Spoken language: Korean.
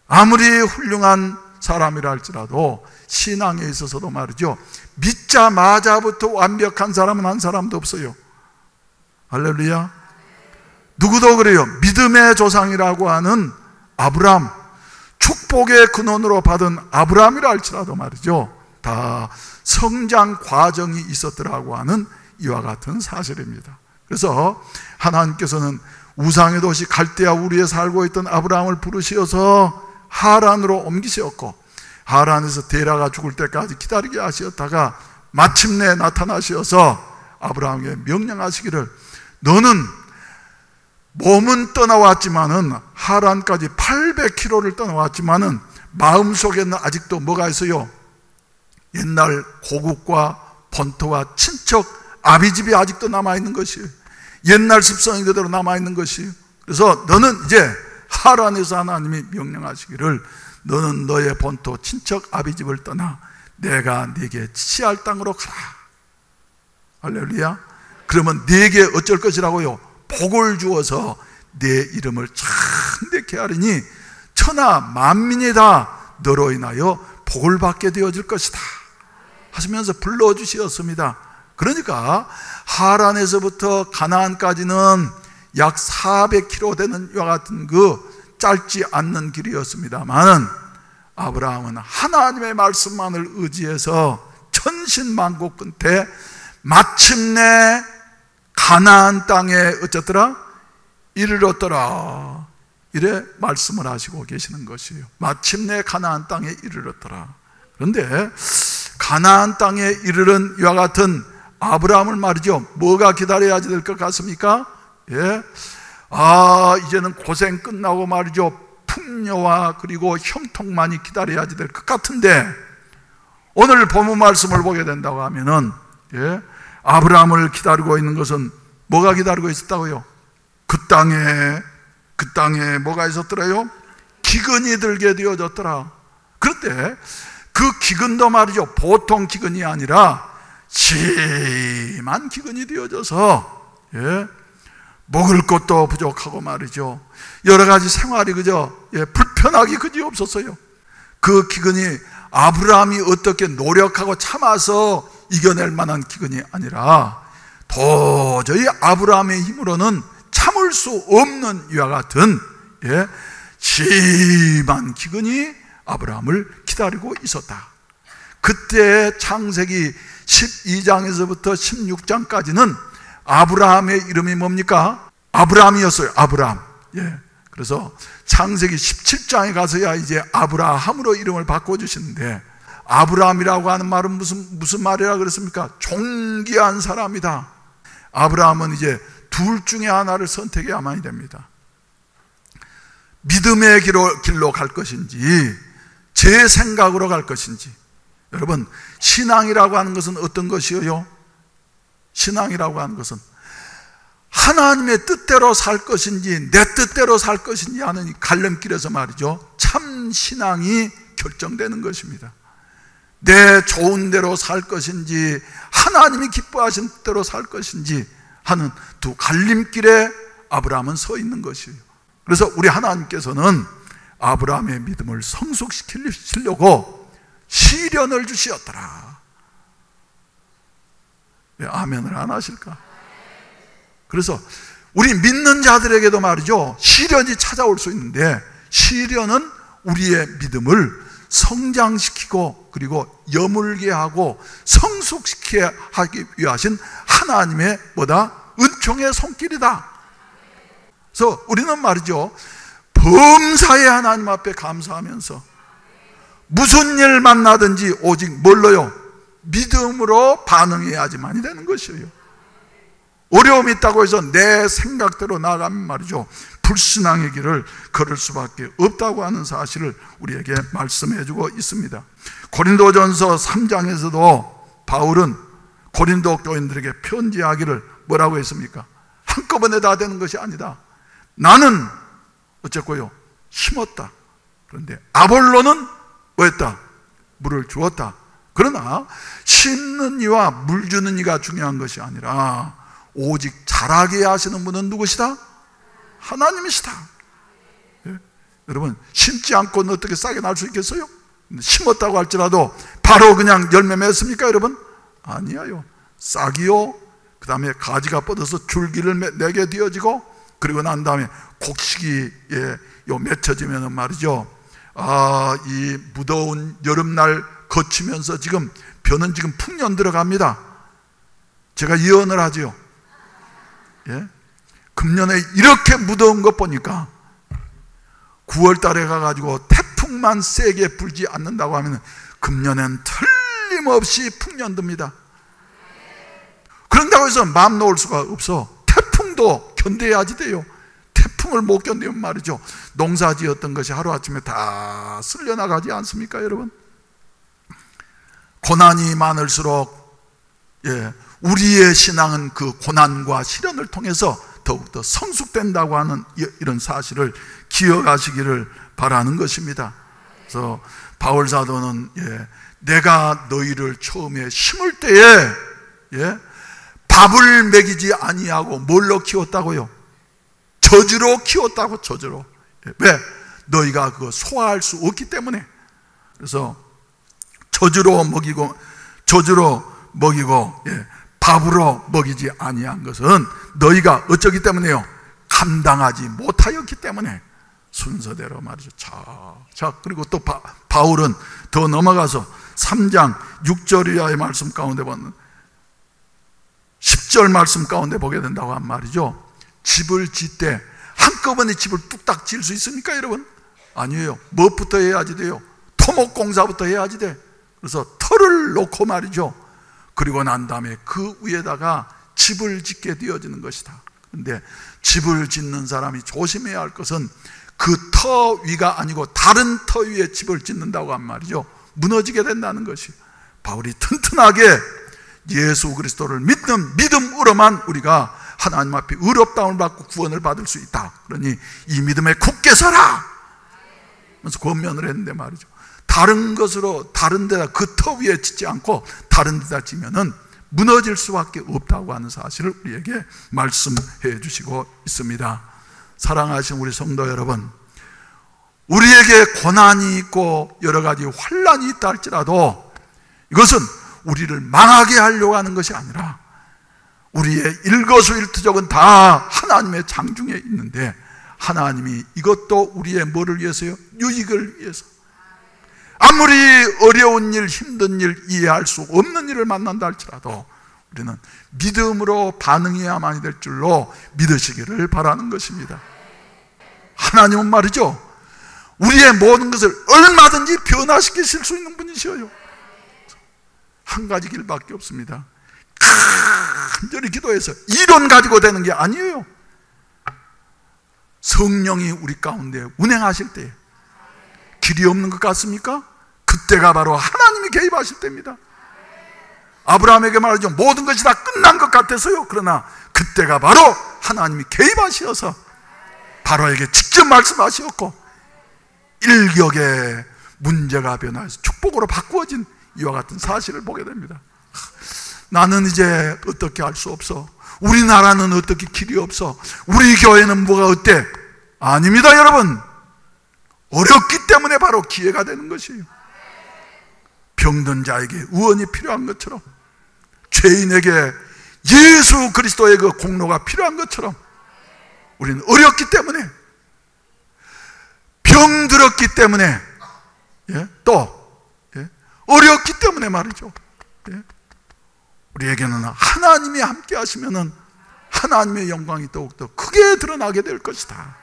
아무리 훌륭한 사람이라 할지라도 신앙에 있어서도 말이죠, 믿자마자부터 완벽한 사람은 한 사람도 없어요. 할렐루야. 누구도 그래요. 믿음의 조상이라고 하는 아브람, 축복의 근원으로 받은 아브람이라 할지라도 말이죠, 다 성장 과정이 있었더라고 하는 이와 같은 사실입니다. 그래서 하나님께서는 우상의 도시 갈대아 우르에 살고 있던 아브라함을 부르시어서 하란으로 옮기셨고, 하란에서 데라가 죽을 때까지 기다리게 하셨다가 마침내 나타나셔서 아브라함에게 명령하시기를, 너는 몸은 떠나왔지만은, 하란까지 800km를 떠나왔지만은 마음속에는 아직도 뭐가 있어요? 옛날 고국과 본토와 친척 아비집이 아직도 남아있는 것이에요. 옛날 습성이 그대로 남아있는 것이에요. 그래서 너는 이제 하란에서 하나님이 명령하시기를, 너는 너의 본토 친척 아비집을 떠나 내가 네게 지시할 땅으로 가라. 할렐루야. 그러면 네게 어쩔 것이라고요? 복을 주어서 내 이름을 창대케 하리니 천하 만민이 다 너로 인하여 복을 받게 되어질 것이다 하시면서 불러주시었습니다. 그러니까 하란에서부터 가나안까지는 약 400km 되는 이와 같은 그 짧지 않는 길이었습니다만, 아브라함은 하나님의 말씀만을 의지해서 천신만고 끝에 마침내 가나안 땅에 어쩌더라? 이르렀더라. 이래 말씀을 하시고 계시는 것이에요. 마침내 가나안 땅에 이르렀더라. 그런데 가나안 땅에 이르른 이와 같은 아브라함을 말이죠, 뭐가 기다려야 될 것 같습니까? 예. 이제는 고생 끝나고 말이죠, 풍요와 그리고 형통만이 기다려야 될 것 같은데, 오늘 본문 말씀을 보게 된다고 하면은, 예, 아브라함을 기다리고 있는 것은 뭐가 기다리고 있었다고요? 그 땅에 뭐가 있었더라요? 기근이 들게 되어졌더라. 그런데 그 기근도 말이죠, 보통 기근이 아니라 심한 기근이 되어져서, 예, 먹을 것도 부족하고 말이죠, 여러 가지 생활이 그저 불편하기 그지 없었어요. 그 기근이 아브라함이 어떻게 노력하고 참아서 이겨낼 만한 기근이 아니라 도저히 아브라함의 힘으로는 참을 수 없는 이와 같은 심한 기근이 아브라함을 기다리고 있었다. 그때 창세기 12장에서부터 16장까지는 아브라함의 이름이 뭡니까? 아브라함이었어요. 아브라함. 예. 그래서 창세기 17장에 가서야 이제 아브라함으로 이름을 바꿔주시는데, 아브라함이라고 하는 말은 무슨 말이라 그랬습니까? 존귀한 사람이다. 아브라함은 이제 둘 중에 하나를 선택해야만이 됩니다. 믿음의 길로 갈 것인지 제 생각으로 갈 것인지. 여러분, 신앙이라고 하는 것은 어떤 것이요? 신앙이라고 하는 것은 하나님의 뜻대로 살 것인지 내 뜻대로 살 것인지 하는 이 갈림길에서 말이죠, 참 신앙이 결정되는 것입니다. 내 좋은 대로 살 것인지 하나님이 기뻐하신 대로 살 것인지 하는 두 갈림길에 아브라함은 서 있는 것이에요. 그래서 우리 하나님께서는 아브라함의 믿음을 성숙시키려고 시련을 주시었더라. 왜 아멘을 안 하실까? 그래서 우리 믿는 자들에게도 말이죠, 시련이 찾아올 수 있는데, 시련은 우리의 믿음을 성장시키고 그리고 여물게 하고 성숙시키게 하기 위하신 하나님의 뭐다? 은총의 손길이다. 그래서 우리는 말이죠, 범사의 하나님 앞에 감사하면서 무슨 일 만나든지 오직 뭘로요? 믿음으로 반응해야지만이 되는 것이에요. 어려움이 있다고 해서 내 생각대로 나가면 말이죠, 불신앙의 길을 걸을 수밖에 없다고 하는 사실을 우리에게 말씀해 주고 있습니다. 고린도전서 3장에서도 바울은 고린도 교인들에게 편지하기를 뭐라고 했습니까? 한꺼번에 다 되는 것이 아니다. 나는 어쨌고요, 심었다. 그런데 아볼로는 뭐했다? 물을 주었다. 그러나 심는 이와 물 주는 이가 중요한 것이 아니라 오직 자라게 하시는 분은 누구시다? 하나님이시다. 여러분, 심지 않고는 어떻게 싹이 날 수 있겠어요? 심었다고 할지라도 바로 그냥 열매 맺습니까 여러분? 아니에요. 싹이요, 그 다음에 가지가 뻗어서 줄기를 내게 되어지고, 그리고 난 다음에 곡식이 맺혀지면 말이죠, 이 무더운 여름날 거치면서 지금 벼는 지금 풍년 들어갑니다. 제가 예언을 하지요. 예? 금년에 이렇게 무더운 것 보니까 9월 달에 가가지고 태풍만 세게 불지 않는다고 하면 금년엔 틀림없이 풍년 듭니다. 그런다고 해서 마음 놓을 수가 없어. 태풍도 견뎌야지 돼요. 태풍을 못 견디면 말이죠, 농사 지었던 것이 하루아침에 다 쓸려나가지 않습니까 여러분? 고난이 많을수록 우리의 신앙은 그 고난과 시련을 통해서 더욱더 성숙된다고 하는 이런 사실을 기억하시기를 바라는 것입니다. 그래서 바울 사도는 내가 너희를 처음에 심을 때에 밥을 먹이지 아니하고 뭘로 키웠다고요? 저주로 키웠다고. 저주로. 왜? 너희가 그거 소화할 수 없기 때문에. 그래서 저주로 먹이고 밥으로 먹이지 아니한 것은 너희가 어쩌기 때문에요? 감당하지 못하였기 때문에. 순서대로 말이죠. 자, 그리고 또 바울은 더 넘어가서 3장 6절 이하의 말씀 가운데 보면 10절 말씀 가운데 보게 된다고 한 말이죠. 집을 짓 때 한꺼번에 집을 뚝딱 지을 수 있습니까 여러분? 아니에요. 무엇부터 해야지 돼요? 토목공사부터 해야지 돼. 그래서 터를 놓고 말이죠, 그리고 난 다음에 그 위에다가 집을 짓게 되어지는 것이다. 그런데 집을 짓는 사람이 조심해야 할 것은 그 터 위가 아니고 다른 터 위에 집을 짓는다고 한 말이죠. 무너지게 된다는 것이. 바울이 튼튼하게 예수 그리스도를 믿는 믿음으로만 우리가 하나님 앞에 의롭다움을 받고 구원을 받을 수 있다. 그러니 이 믿음에 굳게 서라 그래서 권면을 했는데 말이죠, 다른 것으로 다른 데다 그 터 위에 짓지 않고 다른 데다 지면은 무너질 수밖에 없다고 하는 사실을 우리에게 말씀해 주시고 있습니다. 사랑하신 우리 성도 여러분, 우리에게 고난이 있고 여러 가지 환난이 있다 할지라도 이것은 우리를 망하게 하려고 하는 것이 아니라 우리의 일거수일투족은 다 하나님의 장중에 있는데, 하나님이 이것도 우리의 뭐를 위해서요? 유익을 위해서. 아무리 어려운 일, 힘든 일, 이해할 수 없는 일을 만난다 할지라도 우리는 믿음으로 반응해야만이 될 줄로 믿으시기를 바라는 것입니다. 하나님은 말이죠, 우리의 모든 것을 얼마든지 변화시키실 수 있는 분이시여요. 한 가지 길밖에 없습니다. 간절히 기도해서 이론 가지고 되는 게 아니에요. 성령이 우리 가운데 운행하실 때 길이 없는 것 같습니까? 그때가 바로 하나님이 개입하실 때입니다. 아브라함에게 말하죠, 모든 것이 다 끝난 것 같아서요. 그러나 그때가 바로 하나님이 개입하셔서 바로에게 직접 말씀하셨고 일격에 문제가 변화해서 축복으로 바꾸어진 이와 같은 사실을 보게 됩니다. 나는 이제 어떻게 할 수 없어. 우리나라는 어떻게 길이 없어. 우리 교회는 뭐가 어때? 아닙니다 여러분. 어렵기 때문에 바로 기회가 되는 것이에요. 병든 자에게 의원이 필요한 것처럼, 죄인에게 예수 그리스도의 그 공로가 필요한 것처럼 우리는 어렵기 때문에, 병들었기 때문에, 또 어렵기 때문에 말이죠, 우리에게는 하나님이 함께 하시면은 하나님의 영광이 더욱더 크게 드러나게 될 것이다.